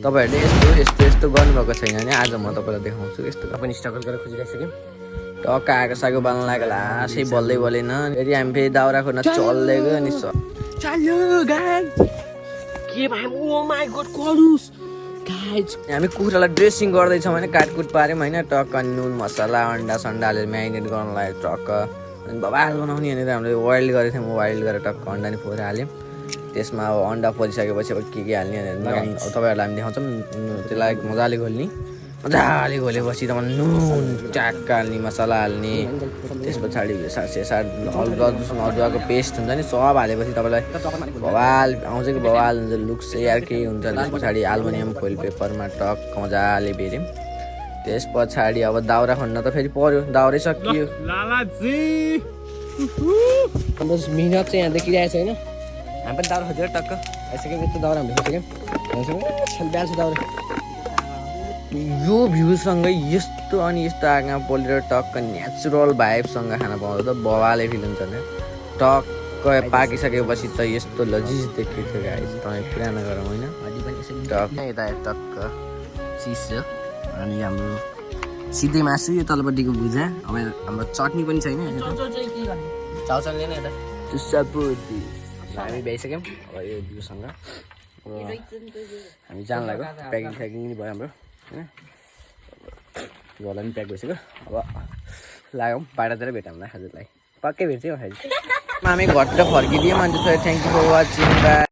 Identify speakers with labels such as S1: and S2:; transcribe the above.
S1: तपाईँहरूले यस्तो गर्नुभएको छैन भने आज म तपाईँलाई देखाउँछु। यस्तो पनि स्ट्रगल गरेर खोजिरहेको छु कि टक्क आएको सागो बाल्न लाग्यो लासै बल्दै बलेन। फेरि हामी फेरि दाउरा खोज्न चल्दै गयो अनि हामी कुखुरालाई ड्रेसिङ गर्दैछौँ भने काटकुट पार्यौँ होइन। टक्क नुन मसला अन्डा सन्डा हालेर म्यारिनेट गर्नु लाग्यो टक्क अनि बबाल बनाउने भनेर हामीले वाइल्ड गरेको थियौँ। वाइल्ड गरेर टक्क अन्डा नि फोरेर हाल्यौँ। त्यसमा अब अन्डा पोलिसकेपछि अब के हाल्ने भनेर तपाईँहरूलाई हामी देखाउँछौँ। त्यसलाई मजाले घोलेपछि तपाईँ नुन ट्याक्क हाल्ने मसला हाल्ने त्यस पछाडि अदुवाको पेस्ट हुन्छ नि सब हालेपछि तपाईँलाई बवाल आउँछ कि बवाल हुन्छ। लुक्स चाहिँ अर्कै हुन्छ। त्यस पछाडि एल्युमिनियम फोइल पेपरमा टक्क मजाले बेर्यौँ। त्यस पछाडि अब दाउरा खन्न त फेरि पर्यो। दाउरै सकियो।
S2: मिहिनेत चाहिँ यहाँ देखिरहेको छ होइन।
S1: हामी पनि दाउरा खोजेर टक्क
S2: आइसक्यो। यस्तो दाउरा हामी देखिसक्यौँ। बिहान दाउरा
S1: यो भ्यूसँगै यस्तो अनि यस्तो आगोमा पोलेर टक्क नेचुरल भाइबसँग खाना पाउँदा त बवालै फिल हुन्छ नि। टक्क पाकिसकेपछि त यस्तो लजिज देखेको थियो गाइस। तपाईँ पुरानो गरौँ होइन। टक्क यता टक्क चिज छ अनि हाम्रो सिधै मासु यो तलपट्टिको भुजा। अब हाम्रो चटनी पनि छैन। चाउचाउ लिएन यता हामी भ्याइसक्यौँ। अब यो भ्यूसँग हामी जान लाग्यो। प्याकिङ नि भयो हाम्रो होइन। घरलाई पनि प्याक भइसक्यो। अब लाग्यौँ बाटातिर भेटौँला हजुरलाई पक्कै भेट्थ्यौँ। हामी घरतिर फर्किदियौँ। अनि त्यसपछि थ्याङ्क यू फर वाचिङ।